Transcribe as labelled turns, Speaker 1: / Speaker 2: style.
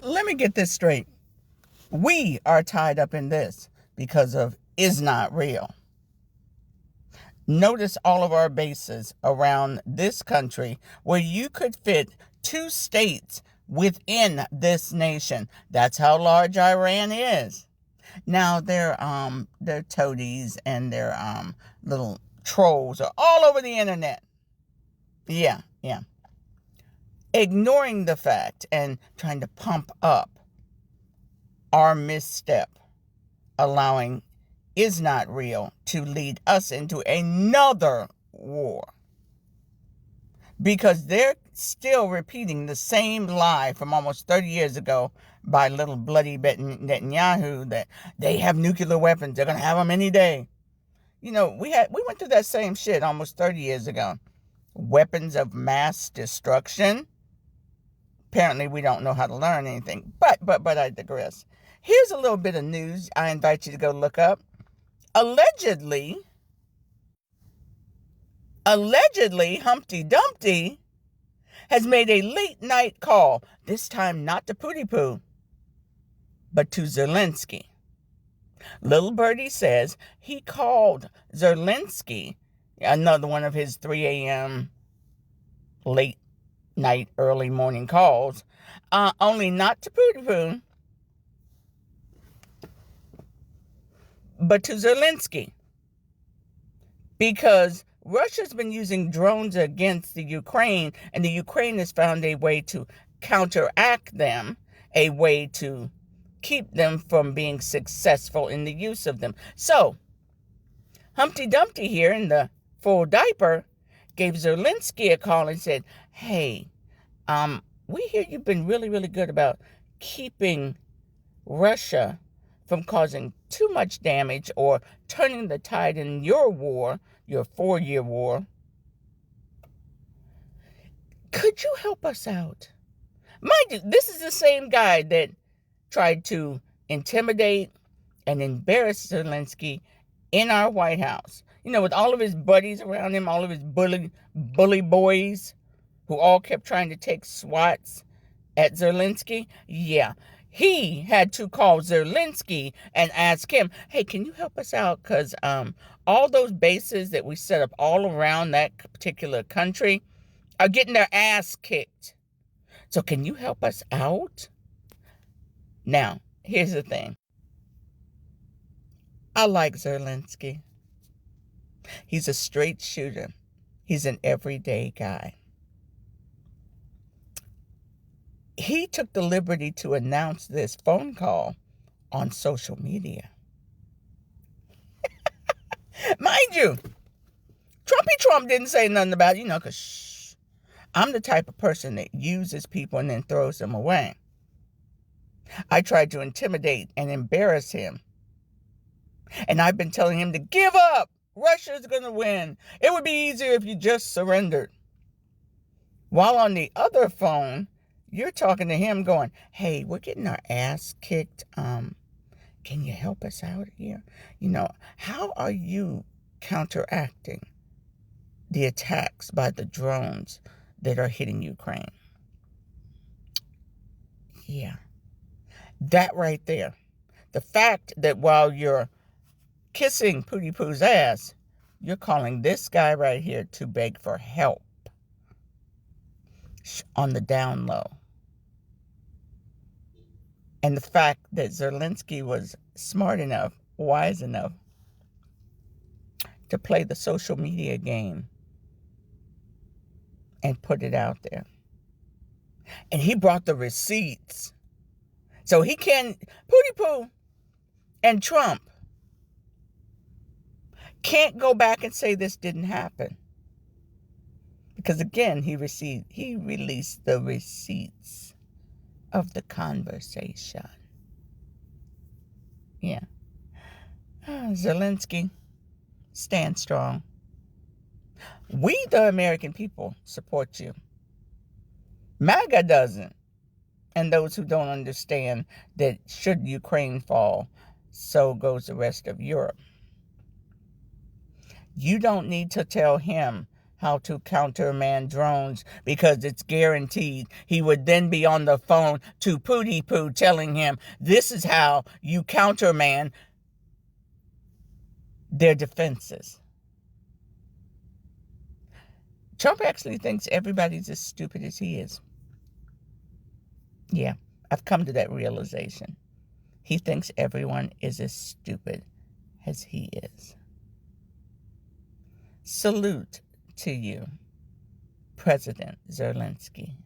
Speaker 1: let me get this straight. We are tied up in this because of is not real. Notice all of our bases around this country where you could fit 2 states within this nation. That's how large Iran is. Now their toadies and their little trolls are all over the internet. Yeah. Ignoring the fact and trying to pump up our misstep, allowing is not real to lead us into another war. Because they're still repeating the same lie from almost 30 years ago by little bloody Netanyahu that they have nuclear weapons. They're going to have them any day. We went through that same shit almost 30 years ago. Weapons of mass destruction. Apparently, we don't know how to learn anything. But I digress. Here's a little bit of news I invite you to go look up. Allegedly, Humpty Dumpty has made a late night call, this time not to Pootie Poo, but to Zelensky. Little Birdie says he called Zelensky, another one of his 3 a.m. late night, early morning calls, only not to Pootie Poo, but to Zelensky. Because Russia's been using drones against the Ukraine, and the Ukraine has found a way to counteract them, a way to keep them from being successful in the use of them. So, Humpty Dumpty here in the full diaper gave Zelensky a call and said, hey, we hear you've been really, really good about keeping Russia from causing too much damage or turning the tide in your war, your 4-year war. Could you help us out? Mind you, this is the same guy that tried to intimidate and embarrass Zelensky in our White House. With all of his buddies around him, all of his bully boys who all kept trying to take swats at Zelensky. Yeah. He had to call Zelensky and ask him, hey, can you help us out? Because all those bases that we set up all around that particular country are getting their ass kicked. So can you help us out? Now, here's the thing. I like Zelensky. He's a straight shooter. He's an everyday guy. He took the liberty to announce this phone call on social media. Mind you, Trump didn't say nothing about it, because I'm the type of person that uses people and then throws them away. I tried to intimidate and embarrass him. And I've been telling him to give up. Russia's going to win. It would be easier if you just surrendered. While on the other phone, you're talking to him going, hey, we're getting our ass kicked. Can you help us out here? How are you counteracting the attacks by the drones that are hitting Ukraine? Yeah. That right there. The fact that while you're kissing Pootie Poo's ass, you're calling this guy right here to beg for help on the down low. And the fact that Zelensky was smart enough, wise enough to play the social media game and put it out there. And he brought the receipts. So he can, Pootie Poo and Trump can't go back and say this didn't happen. Because again, he released the receipts of the conversation. Yeah. Zelensky, stand strong. We, the American people, support you. MAGA doesn't. And those who don't understand that should Ukraine fall, so goes the rest of Europe. You don't need to tell him how to countermand drones because it's guaranteed. He would then be on the phone to Pootie Poo telling him, this is how you countermand their defenses. Trump actually thinks everybody's as stupid as he is. Yeah, I've come to that realization. He thinks everyone is as stupid as he is. Salute to you, President Zelensky.